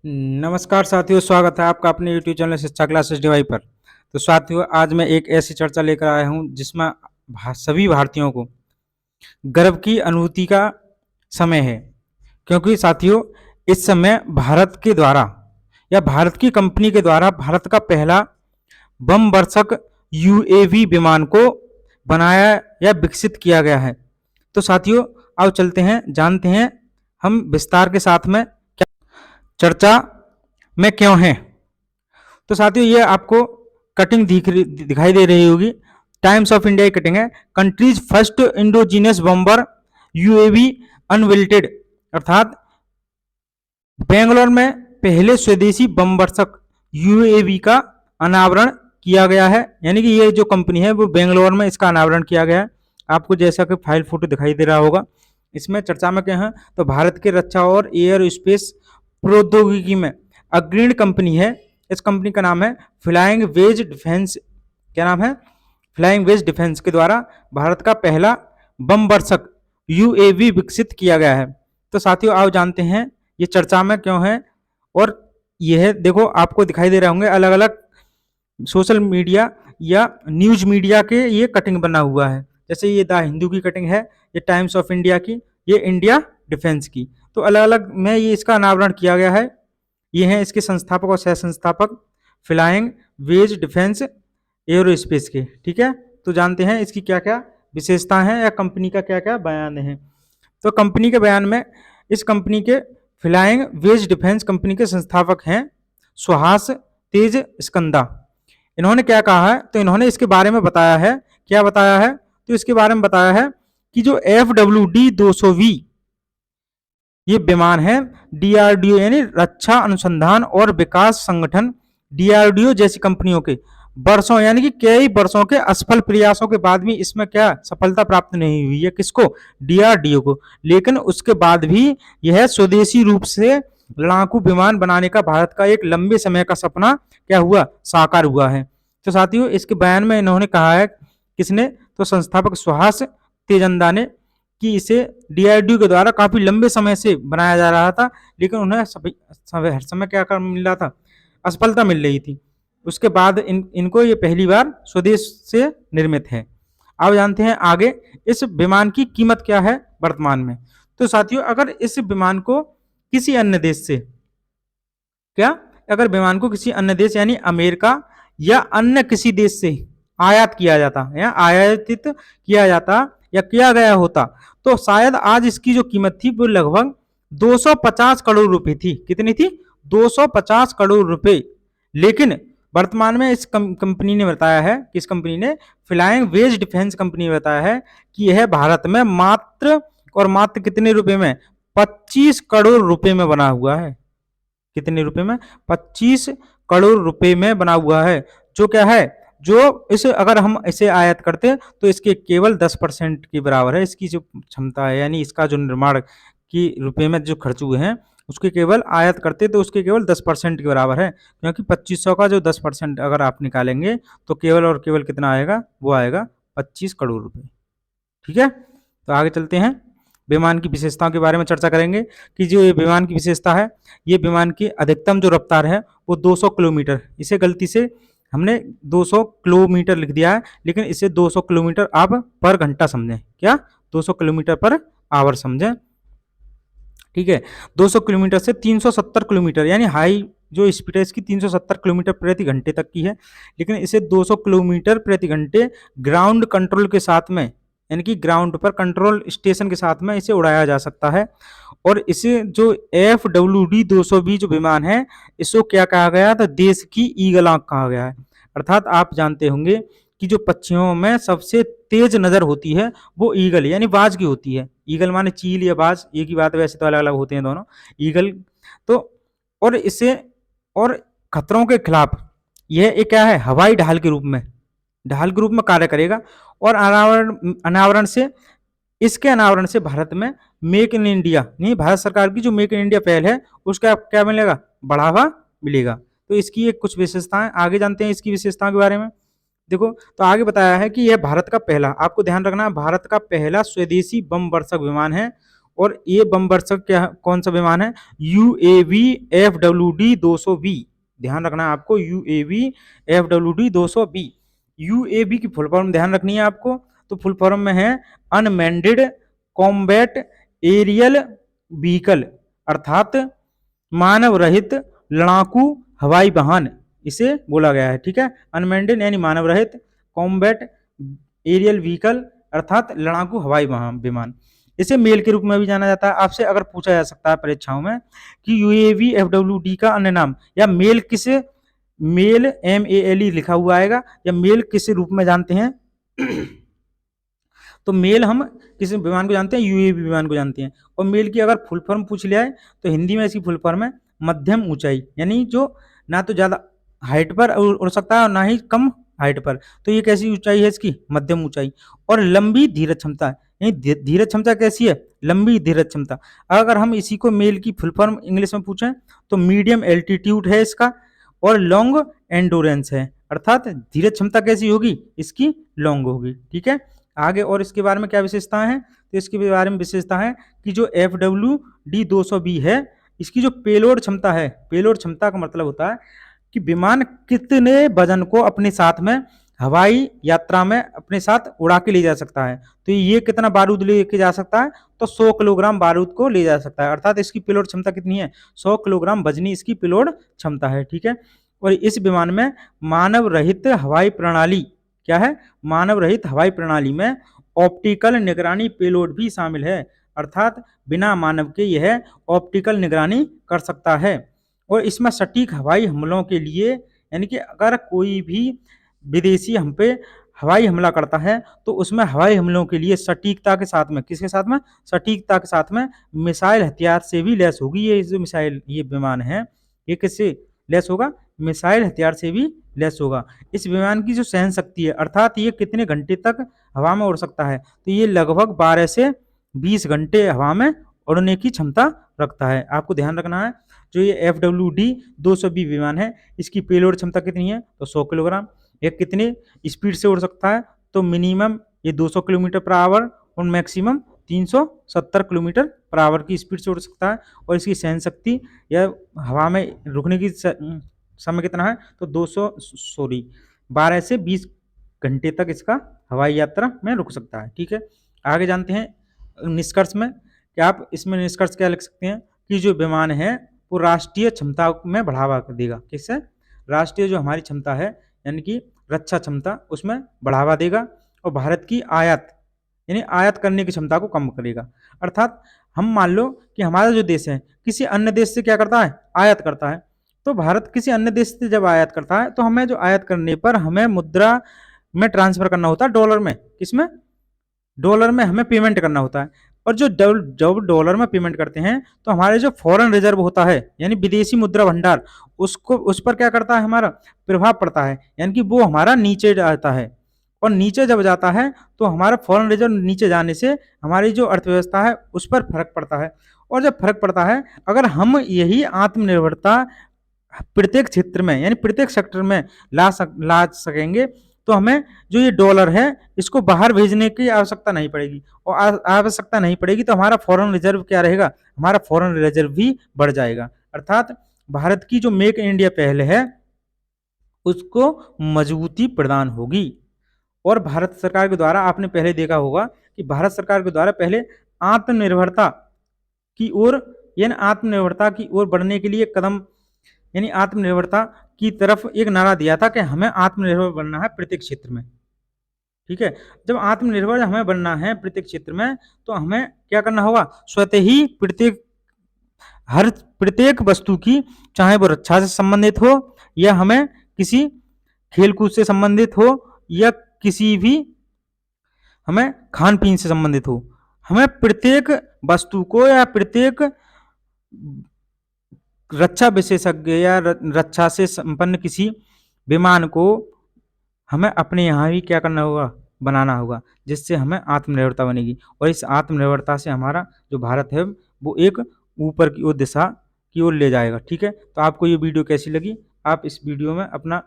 नमस्कार साथियों, स्वागत है आपका अपने यूट्यूब चैनल शिक्षा क्लासेस डिवाई पर। तो साथियों, आज मैं एक ऐसी चर्चा लेकर आया हूं जिसमें सभी भारतीयों को गर्व की अनुभूति का समय है। क्योंकि साथियों, इस समय भारत के द्वारा या भारत की कंपनी के द्वारा भारत का पहला बम वर्षक यूएवी विमान को बनाया या विकसित किया गया है। तो साथियों, आओ चलते हैं, जानते हैं हम विस्तार के साथ में क्या चर्चा में क्यों है। तो साथियों, ये आपको कटिंग दिखाई दे रही होगी। टाइम्स ऑफ इंडिया की कटिंग है। कंट्रीज फर्स्ट इंडोजीनियस बम्बर यूएवी अनविल्टेड, अर्थात बेंगलोर में पहले स्वदेशी बम वर्षक यूएवी का अनावरण किया गया है। यानी कि ये जो कंपनी है वो बेंगलोर में इसका अनावरण किया गया है। आपको जैसा कि फाइल फोटो दिखाई दे रहा होगा। इसमें चर्चा में क्या है, तो भारत के रक्षा और एयर स्पेस प्रौद्योगिकी में अग्रणी कंपनी है। इस कंपनी का नाम है फ्लाइंग वेज डिफेंस। क्या नाम है? फ्लाइंग वेज डिफेंस के द्वारा भारत का पहला बम वर्षक यूएवी विकसित किया गया है। तो साथियों, आओ जानते हैं ये चर्चा में क्यों है। और यह देखो, आपको दिखाई दे रहे होंगे अलग अलग सोशल मीडिया या न्यूज मीडिया के ये कटिंग बना हुआ है। जैसे ये द हिंदू की कटिंग है, ये टाइम्स ऑफ इंडिया की, ये इंडिया डिफेंस की। तो अलग अलग में ये इसका अनावरण किया गया है। ये हैं इसके संस्थापक और सह संस्थापक फ्लाइंग वेज डिफेंस एरोस्पेस के। ठीक है, तो जानते हैं इसकी क्या क्या विशेषताएं हैं या कंपनी का क्या क्या बयान है। तो कंपनी के बयान में, इस कंपनी के फ्लाइंग वेज डिफेंस कंपनी के संस्थापक हैं सुहास तेज स्कंदा। इन्होंने क्या कहा है, तो इन्होंने इसके बारे में बताया है। क्या बताया है? तो इसके बारे में बताया है कि जो FWD-200V ये विमान है, डीआरडीओ यानी रक्षा अनुसंधान और विकास संगठन डीआरडीओ जैसी कंपनियों के वर्षों यानी कि कई वर्षों के असफल प्रयासों के बाद भी इसमें क्या सफलता प्राप्त नहीं हुई है। किसको? डीआरडीओ को। लेकिन उसके बाद भी यह स्वदेशी रूप से लड़ाकू विमान बनाने का भारत का एक लंबे समय का सपना क्या हुआ? साकार हुआ है। तो साथियों, इसके बयान में इन्होंने कहा है, किसने? तो संस्थापक सुहास तेजंदा ने, कि इसे डीआरडीओ के द्वारा काफी लंबे समय से बनाया जा रहा था, लेकिन उन्हें हर समय क्या कर मिल रहा था? असफलता मिल रही थी। उसके बाद इनको ये पहली बार स्वदेश से निर्मित है। अब जानते हैं आगे इस विमान की कीमत क्या है वर्तमान में। तो साथियों, अगर इस विमान को किसी अन्य देश से क्या अगर विमान को किसी अन्य देश यानी अमेरिका या अन्य किसी देश से आयात किया जाता या आयातित किया जाता या किया गया होता, तो शायद आज इसकी जो कीमत थी वो लगभग 250 करोड़ रुपए थी। कितनी थी? 250 करोड़ रुपए। लेकिन वर्तमान में इस कंपनी ने बताया है, किस कंपनी ने? फ्लाइंग वेज डिफेंस कंपनी ने बताया है कि यह भारत में मात्र और मात्र कितने रुपए में? 25 करोड़ रुपए में बना हुआ है। कितने रुपए में? 25 करोड़ रुपए में बना हुआ है। जो क्या है, जो इसे अगर हम इसे आयात करते तो इसके केवल 10% के बराबर है इसकी जो क्षमता है। यानी इसका जो निर्माण की रुपए में जो खर्च हुए हैं उसके केवल आयात करते तो उसके केवल 10% के बराबर है। क्योंकि 2500 का जो 10% अगर आप निकालेंगे तो केवल और केवल कितना आएगा? वो आएगा 25 करोड़ रुपए। ठीक है, तो आगे चलते हैं, विमान की विशेषताओं के बारे में चर्चा करेंगे कि जो ये विमान की विशेषता है, ये विमान की अधिकतम जो रफ्तार है वो 200 किलोमीटर। इसे गलती से हमने 200 किलोमीटर लिख दिया है, लेकिन इसे 200 किलोमीटर आप पर घंटा समझें। क्या? 200 किलोमीटर पर आवर समझें। ठीक है, 200 किलोमीटर से 370 किलोमीटर यानी हाई जो स्पीड है इसकी 370 किलोमीटर प्रति घंटे तक की है। लेकिन इसे 200 किलोमीटर प्रति घंटे ग्राउंड कंट्रोल के साथ में यानी कि ग्राउंड पर कंट्रोल स्टेशन के साथ में इसे उड़ाया जा सकता है। और इसे जो FWD-200V जो विमान है, इसको क्या कहा गया? तो देश की ईगल आंख कहा गया है। अर्थात आप जानते होंगे कि जो पक्षियों में सबसे तेज नजर होती है वो ईगल यानी बाज की होती है। ईगल माने चील या बाज, एक ही बात है, वैसे तो अलग अलग होते हैं दोनों। ईगल तो और इसे और खतरों के खिलाफ यह एक क्या है? हवाई ढाल के रूप में कार्य करेगा। और अनावरण से इसके अनावरण से भारत में मेक इन इंडिया नहीं, भारत सरकार की जो मेक इन इंडिया पहल है उसका क्या मिलेगा? बढ़ावा मिलेगा। तो इसकी एक कुछ विशेषताएं आगे जानते हैं इसकी विशेषताओं के बारे में। देखो, तो आगे बताया है कि यह भारत का पहला, आपको ध्यान रखना, भारत का पहला स्वदेशी बम वर्षक विमान है और ये बमवर्षक क्या कौन सा विमान है? UAV FWD 200B। ध्यान रखना है आपको, UAV FWD 200B। UAV की फुल फॉर्म ध्यान रखनी है आपको, तो फुल फॉर्म में है अनमैंडेड कॉम्बैट एरियल व्हीकल, अर्थात मानव रहित लड़ाकू हवाई वाहन इसे बोला गया है। ठीक है, अनमैंडेड यानी मानव रहित, कॉम्बैट एरियल व्हीकल अर्थात लड़ाकू हवाई विमान। इसे मेल के रूप में भी जाना जाता है। आपसे अगर पूछा जा सकता है परीक्षाओं में कि यूएवी एफडब्ल्यूडी का अन्य नाम, या मेल किसे, मेल MELE लिखा हुआ आएगा, या मेल किस रूप में जानते हैं तो मेल हम किस विमान को जानते हैं? यूएवी विमान को जानते हैं। और मेल की अगर फुल फॉर्म पूछ लिया है तो हिंदी में इसकी फुल फॉर्म है मध्यम ऊंचाई, यानी जो ना तो ज्यादा हाइट पर उड़ सकता है और ना ही कम हाइट पर। तो ये कैसी ऊंचाई है इसकी? मध्यम ऊंचाई। और लंबी धीरज क्षमता, यानी धीरज क्षमता कैसी है? लंबी धीरज क्षमता। अगर हम इसी को मेल की फुल फॉर्म इंग्लिश में पूछें तो मीडियम एल्टीट्यूड है इसका, और लॉन्ग एंडोरेंस है, अर्थात धीरज क्षमता कैसी होगी? इसकी लॉन्ग होगी। ठीक है, आगे और इसके बारे में क्या विशेषताएं हैं? तो इसके बारे में विशेषता है कि जो FWD 200B है, इसकी जो पेलोड क्षमता है, पेलोड क्षमता का मतलब होता है कि विमान कितने वजन को अपने साथ में हवाई यात्रा में अपने साथ उड़ा के ले जा सकता है। तो ये कितना बारूद लेके जा सकता है? तो 100 किलोग्राम बारूद को ले जा सकता है, अर्थात इसकी पेलोड क्षमता कितनी है? 100 किलोग्राम वजनी इसकी पेलोड क्षमता है। ठीक है, और इस विमान में मानव रहित हवाई प्रणाली क्या है? मानव रहित हवाई प्रणाली में ऑप्टिकल निगरानी पेलोड भी शामिल है, अर्थात बिना मानव के यह ऑप्टिकल निगरानी कर सकता है। और इसमें सटीक हवाई हमलों के लिए, यानी कि अगर कोई भी विदेशी हम पे हवाई हमला करता है तो उसमें हवाई हमलों के लिए सटीकता के साथ में, किसके साथ में? सटीकता के साथ में मिसाइल हथियार से भी लैस होगी। ये जो मिसाइल, ये विमान है, ये किससे लैस होगा? मिसाइल हथियार से भी लैस होगा। इस विमान की जो सहन शक्ति है, अर्थात ये कितने घंटे तक हवा में उड़ सकता है? तो ये लगभग 12 से 20 घंटे हवा में उड़ने की क्षमता रखता है। आपको ध्यान रखना है, जो ये FWD 200B विमान है, इसकी पेलोड क्षमता कितनी है? तो 100 किलोग्राम। ये कितने स्पीड से उड़ सकता है? तो मिनिमम ये 200 किलोमीटर पर आवर और मैक्सिमम 370 किलोमीटर पर आवर की स्पीड से उड़ सकता है। और इसकी सहन शक्ति या हवा में रुकने की समय कितना है? तो 12 से 20 घंटे तक इसका हवाई यात्रा में रुक सकता है। ठीक है, आगे जानते हैं निष्कर्ष में, कि आप इसमें निष्कर्ष क्या लिख सकते हैं कि जो विमान है वो राष्ट्रीय क्षमता में बढ़ावा देगा। किससे? राष्ट्रीय जो हमारी क्षमता है, यानी कि रक्षा क्षमता, उसमें बढ़ावा देगा। और भारत की आयात, यानी आयात करने की क्षमता को कम करेगा। अर्थात हम मान लो कि हमारा जो देश है किसी अन्य देश से क्या करता है? आयात करता है। तो भारत किसी अन्य देश से जब आयात करता है तो हमें जो आयात करने पर हमें मुद्रा में ट्रांसफर करना होता है, डॉलर में। किसमें? डॉलर में हमें पेमेंट करना होता है। और जो जब डॉलर में पेमेंट करते हैं तो हमारे जो फॉरेन रिजर्व होता है, यानी विदेशी मुद्रा भंडार, उसको उस पर क्या करता है? हमारा प्रभाव पड़ता है, यानी कि वो हमारा नीचे जाता है। और नीचे जब जाता है तो हमारा फॉरेन रिजर्व नीचे जाने से हमारी जो अर्थव्यवस्था है उस पर फर्क पड़ता है। और जब फर्क पड़ता है, अगर हम यही आत्मनिर्भरता प्रत्येक क्षेत्र में, यानी प्रत्येक सेक्टर में ला सकेंगे, तो हमें जो ये डॉलर है इसको बाहर भेजने की आवश्यकता नहीं पड़ेगी। और आवश्यकता नहीं पड़ेगी तो हमारा फॉरेन रिजर्व क्या रहेगा? हमारा फॉरेन रिजर्व भी बढ़ जाएगा। अर्थात भारत की जो मेक इन इंडिया पहल है उसको मजबूती प्रदान होगी। और भारत सरकार के द्वारा, आपने पहले देखा होगा कि भारत सरकार के द्वारा पहले आत्मनिर्भरता की ओर, यानी आत्मनिर्भरता की ओर बढ़ने के लिए कदम, यानी आत्मनिर्भरता की तरफ एक नारा दिया था कि हमें आत्मनिर्भर बनना है प्रत्येक क्षेत्र में। ठीक है, जब आत्मनिर्भर हमें बनना है प्रत्येक क्षेत्र में तो हमें क्या करना होगा? स्वतः ही प्रत्येक वस्तु की, चाहे वो रक्षा से संबंधित हो या हमें किसी खेलकूद से संबंधित हो या किसी भी हमें खान पीन से संबंधित हो, हमें प्रत्येक वस्तु को या प्रत्येक रक्षा विशेषज्ञ या रक्षा से संपन्न किसी विमान को हमें अपने यहाँ ही क्या करना होगा? बनाना होगा, जिससे हमें आत्मनिर्भरता बनेगी। और इस आत्मनिर्भरता से हमारा जो भारत है वो एक ऊपर की ओर दिशा की ओर ले जाएगा। ठीक है, तो आपको ये वीडियो कैसी लगी? आप इस वीडियो में अपना